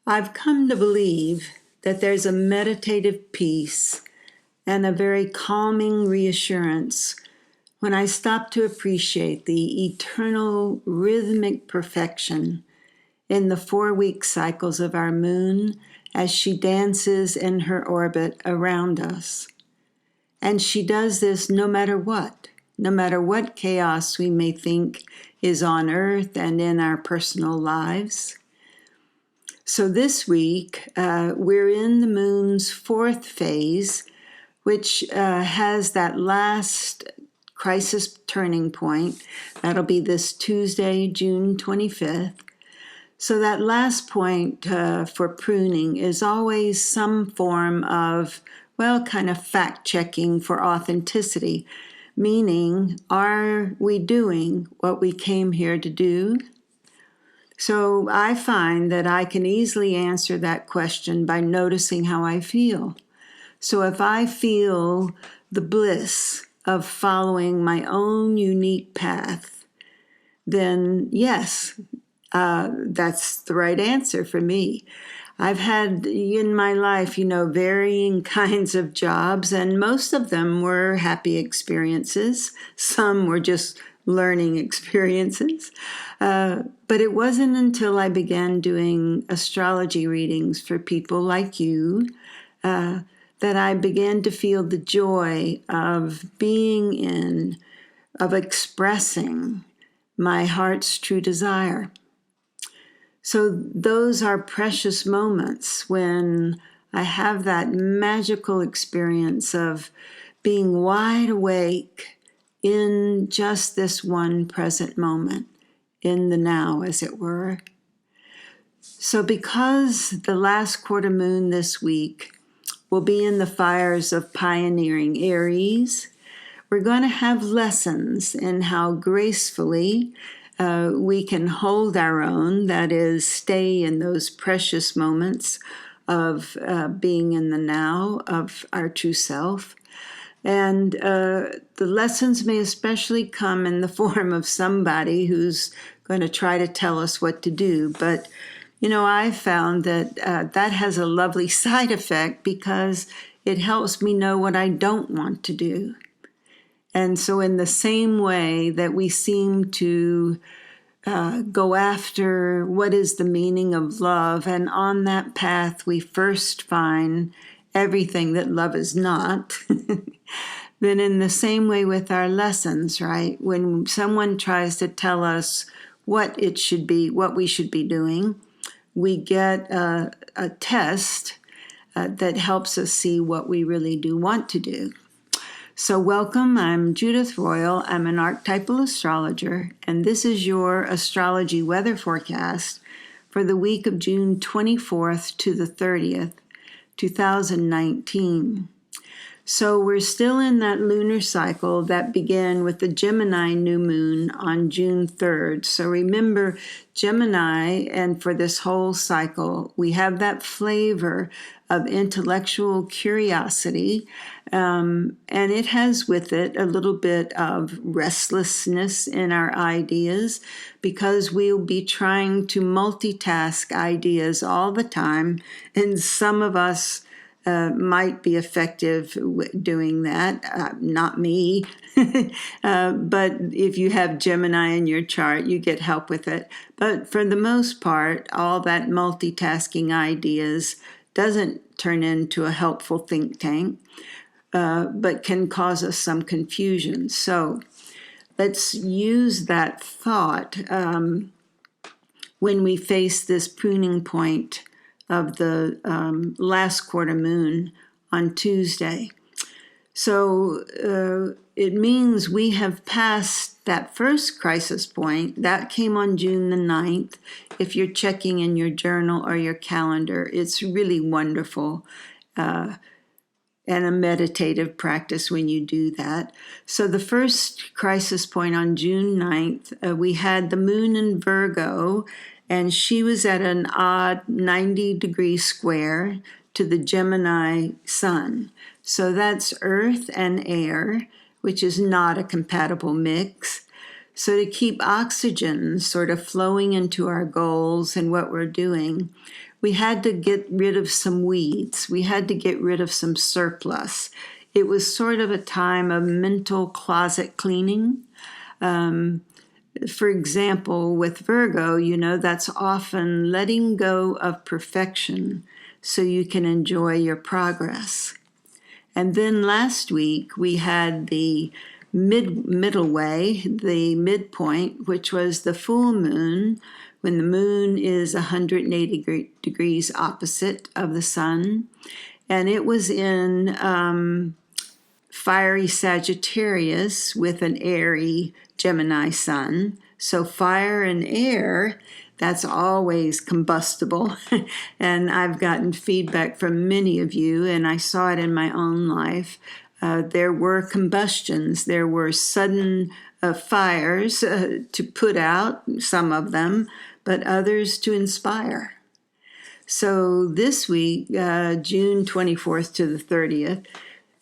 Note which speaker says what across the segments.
Speaker 1: I've come to believe that there's a meditative peace and a very calming reassurance when I stop to appreciate the eternal rhythmic perfection in the 4-week cycles of our moon as she dances in her orbit around us. And she does this no matter what chaos we may think is on Earth and in our personal lives. So this week, we're in the moon's 4th phase, which has that last crisis turning point. That'll be this Tuesday, June 25th. So that last point for pruning is always some form of, kind of fact-checking for authenticity, meaning, are we doing what we came here to do? So I find that I can easily answer that question by noticing how I feel. So if I feel the bliss of following my own unique path, then yes, that's the right answer for me. I've had in my life, varying kinds of jobs, and most of them were happy experiences. Some were just learning experiences. But it wasn't until I began doing astrology readings for people like you that I began to feel the joy of being of expressing my heart's true desire. So those are precious moments when I have that magical experience of being wide awake in just this one present moment, in the now, as it were. So because the last quarter moon this week will be in the fires of pioneering Aries, we're going to have lessons in how gracefully we can hold our own, that is, stay in those precious moments of being in the now of our true self. And the lessons may especially come in the form of somebody who's going to try to tell us what to do. But, I've found that that has a lovely side effect because it helps me know what I don't want to do. And so in the same way that we seem to go after what is the meaning of love, and on that path we first find everything that love is not, then in the same way with our lessons, right? When someone tries to tell us what it should be, what we should be doing, we get a test that helps us see what we really do want to do. So welcome, I'm Judith Royal. I'm an archetypal astrologer, and this is your astrology weather forecast for the week of June 24th to the 30th, 2019. So we're still in that lunar cycle that began with the Gemini new moon on June 3rd. So remember, Gemini, and for this whole cycle, we have that flavor of intellectual curiosity, and it has with it a little bit of restlessness in our ideas because we'll be trying to multitask ideas all the time, and some of us might be effective doing that. Not me. But if you have Gemini in your chart, you get help with it. But for the most part, all that multitasking ideas doesn't turn into a helpful think tank, but can cause us some confusion. So let's use that thought when we face this pruning point of the last quarter moon on Tuesday. So it means we have passed that first crisis point. That came on June the 9th. If you're checking in your journal or your calendar, it's really wonderful and a meditative practice when you do that. So the first crisis point on June 9th, we had the moon in Virgo, and she was at an odd 90-degree square to the Gemini sun. So that's earth and air, which is not a compatible mix. So to keep oxygen sort of flowing into our goals and what we're doing, we had to get rid of some weeds. We had to get rid of some surplus. It was sort of a time of mental closet cleaning. For example, with Virgo, that's often letting go of perfection so you can enjoy your progress. And then last week, we had the middle way, the midpoint, which was the full moon, when the moon is 180 degrees opposite of the sun. And it was in fiery Sagittarius with an airy Gemini sun. So fire and air, that's always combustible. And I've gotten feedback from many of you, and I saw it in my own life. There were combustions. There were sudden fires to put out, some of them, but others to inspire. So this week, June 24th to the 30th,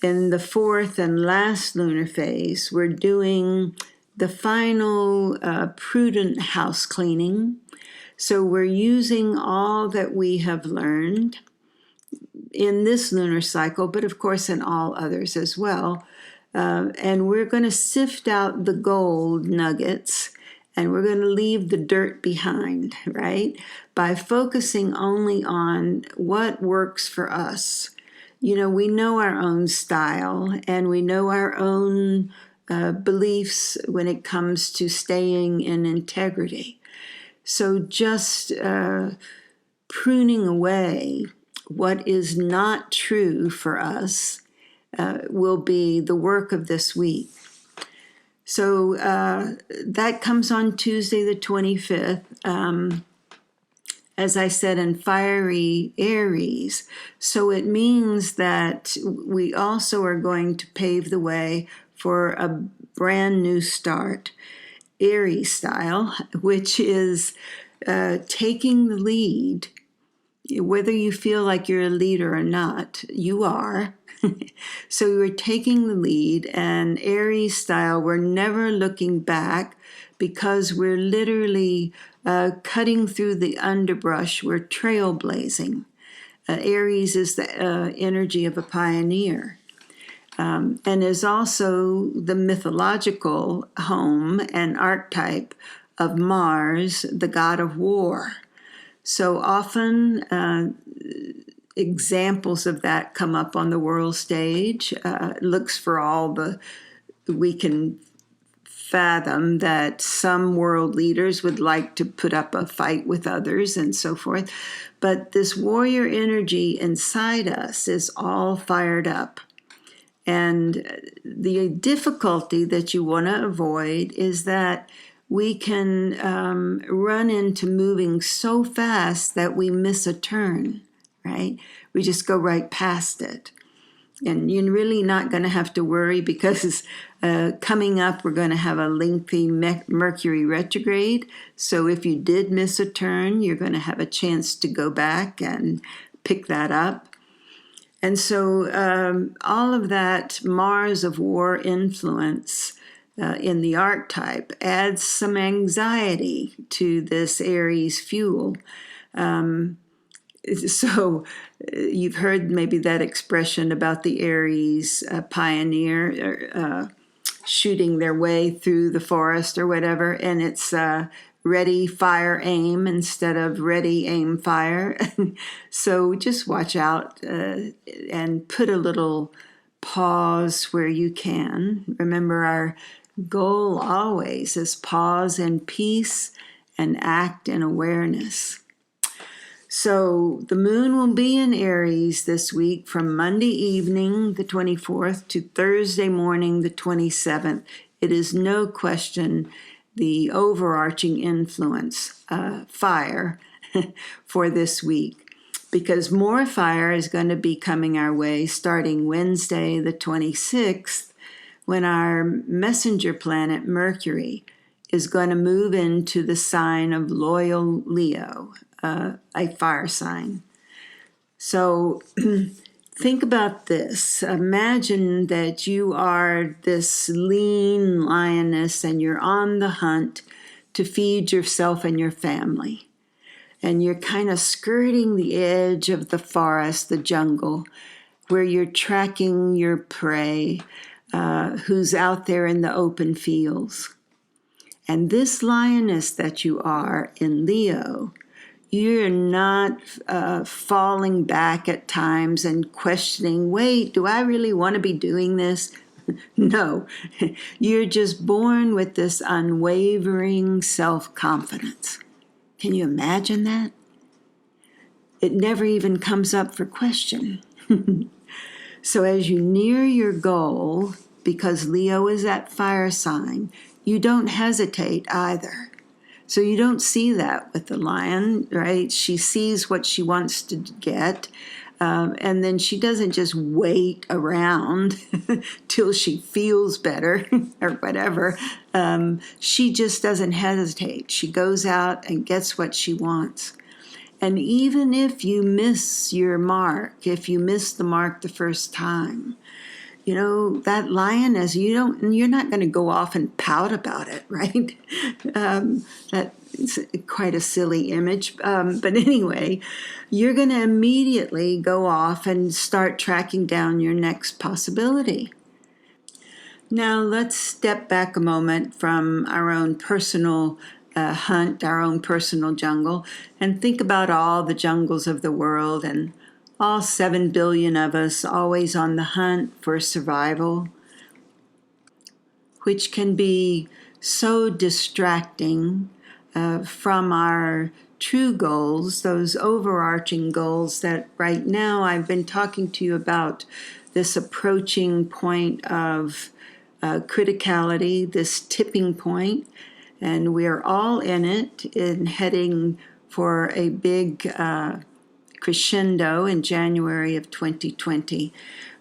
Speaker 1: in the fourth and last lunar phase, we're doing the final prudent house cleaning. So we're using all that we have learned in this lunar cycle, but of course in all others as well. And we're going to sift out the gold nuggets, and we're going to leave the dirt behind, right? By focusing only on what works for us. We know our own style, and we know our own beliefs when it comes to staying in integrity. So just pruning away what is not true for us will be the work of this week. So that comes on Tuesday the 25th, as I said, in fiery Aries. So it means that we also are going to pave the way for a brand new start, Aries style, which is taking the lead. Whether you feel like you're a leader or not, you are. So we're taking the lead, and Aries style, we're never looking back because we're literally cutting through the underbrush. We're trailblazing. Aries is the energy of a pioneer, and is also the mythological home and archetype of Mars, the god of war. So often examples of that come up on the world stage. Looks for all we can fathom that some world leaders would like to put up a fight with others and so forth. But this warrior energy inside us is all fired up. And the difficulty that you want to avoid is that we can run into moving so fast that we miss a turn, right? We just go right past it. And you're really not going to have to worry because coming up, we're going to have a lengthy Mercury retrograde. So if you did miss a turn, you're going to have a chance to go back and pick that up. And so all of that Mars of war influence in the archetype adds some anxiety to this Aries fuel. So you've heard maybe that expression about the Aries pioneer shooting their way through the forest or whatever, and it's ready, fire, aim instead of ready, aim, fire. So just watch out and put a little pause where you can. Remember, our goal always is pause in peace and act in awareness. So the moon will be in Aries this week from Monday evening, the 24th, to Thursday morning, the 27th. It is no question the overarching influence, fire, for this week, because more fire is going to be coming our way starting Wednesday, the 26th, when our messenger planet, Mercury, is going to move into the sign of loyal Leo, a fire sign. So Think about this. Imagine that you are this lean lioness and you're on the hunt to feed yourself and your family. And you're kind of skirting the edge of the forest, the jungle, where you're tracking your prey, who's out there in the open fields. And this lioness that you are in Leo, you're not falling back at times and questioning, wait, do I really want to be doing this? No, you're just born with this unwavering self-confidence. Can you imagine that? It never even comes up for question. So as you near your goal, because Leo is that fire sign, you don't hesitate either. So you don't see that with the lion, right? She sees what she wants to get, and then she doesn't just wait around till she feels better or whatever. She just doesn't hesitate. She goes out and gets what she wants. And even if you miss your mark, if you miss the mark the first time, you know, that lioness, you're not going to go off and pout about it, right? That's quite a silly image. But anyway, you're going to immediately go off and start tracking down your next possibility. Now, let's step back a moment from our own personal hunt, our own personal jungle, and think about all the jungles of the world and all 7 billion of us always on the hunt for survival, which can be so distracting from our true goals, those overarching goals that right now I've been talking to you about, this approaching point of criticality, this tipping point, and we are all in it, in heading for a big crescendo in January of 2020.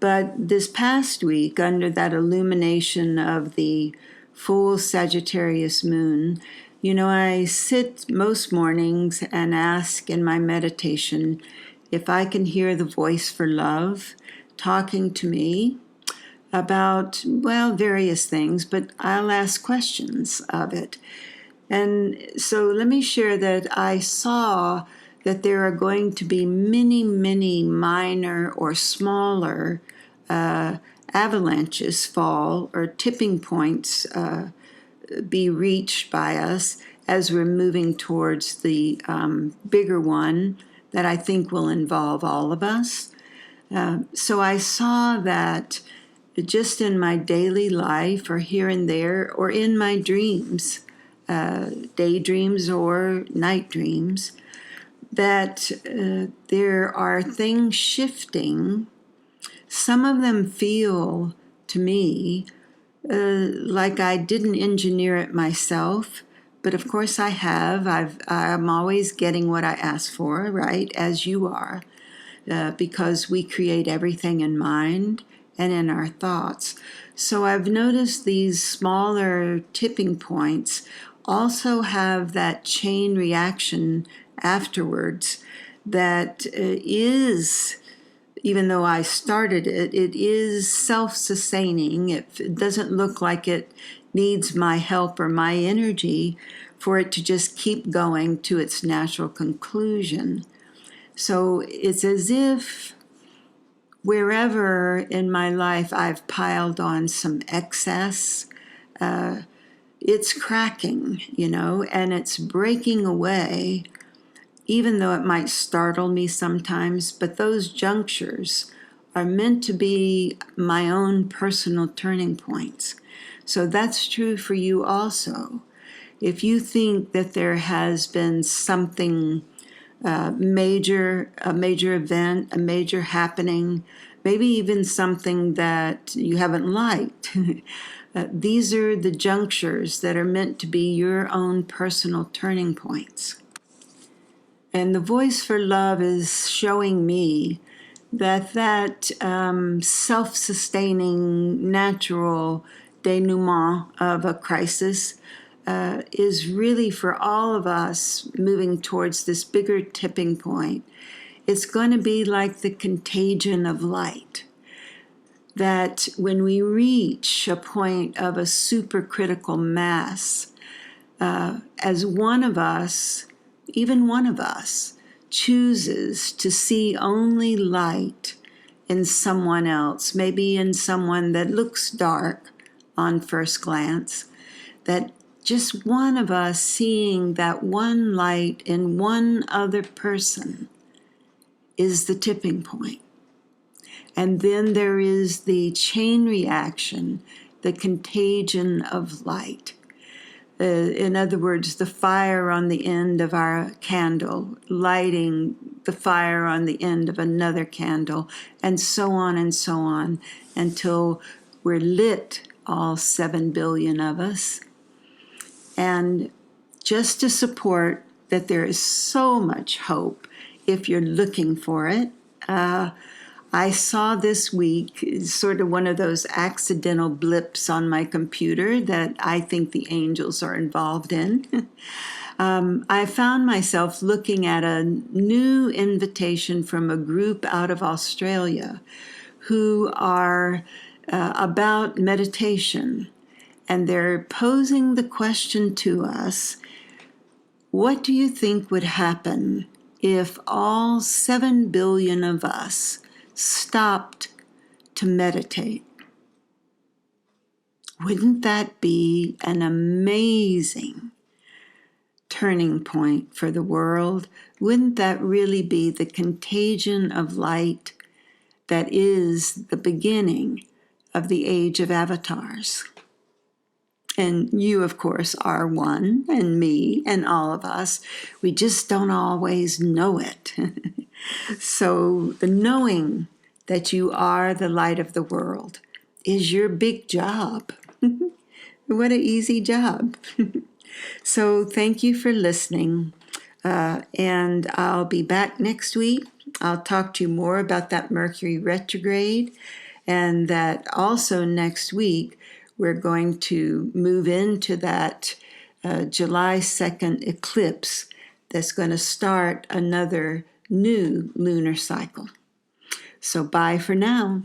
Speaker 1: But this past week, under that illumination of the full Sagittarius moon, you know, I sit most mornings and ask in my meditation if I can hear the voice for love talking to me about, well, various things, but I'll ask questions of it. And so let me share that I saw that there are going to be many, many minor or smaller avalanches fall or tipping points be reached by us as we're moving towards the bigger one that I think will involve all of us. So I saw that just in my daily life or here and there or in my dreams, daydreams or night dreams, that there are things shifting. Some of them feel to me like I didn't engineer it myself, but of course I have. I'm always getting what I ask for, right, as you are, because we create everything in mind and in our thoughts. So I've noticed these smaller tipping points also have that chain reaction afterwards that is, even though I started it, it is self-sustaining. It doesn't look like it needs my help or my energy for it to just keep going to its natural conclusion. So it's as if wherever in my life I've piled on some excess, it's cracking, you know, and it's breaking away, even though it might startle me sometimes. But those junctures are meant to be my own personal turning points. So that's true for you also. If you think that there has been something a major event, a major happening, maybe even something that you haven't liked. These are the junctures that are meant to be your own personal turning points. And the voice for love is showing me that self-sustaining, natural denouement of a crisis is really for all of us moving towards this bigger tipping point. It's going to be like the contagion of light. That when we reach a point of a supercritical mass, as one of us, even one of us, chooses to see only light in someone else, maybe in someone that looks dark on first glance, that just one of us seeing that one light in one other person is the tipping point. And then there is the chain reaction, the contagion of light. In other words, the fire on the end of our candle, lighting the fire on the end of another candle, and so on, until we're lit, all 7 billion of us. And just to support that there is so much hope if you're looking for it, I saw this week sort of one of those accidental blips on my computer that I think the angels are involved in. I found myself looking at a new invitation from a group out of Australia who are about meditation. And they're posing the question to us, what do you think would happen if all 7 billion of us stopped to meditate? Wouldn't that be an amazing turning point for the world? Wouldn't that really be the contagion of light that is the beginning of the age of avatars? And you, of course, are one, and me, and all of us. We just don't always know it. So the knowing that you are the light of the world is your big job. What an easy job. So thank you for listening. And I'll be back next week. I'll talk to you more about that Mercury retrograde, and that also next week we're going to move into that July 2nd eclipse that's going to start another new lunar cycle. So bye for now.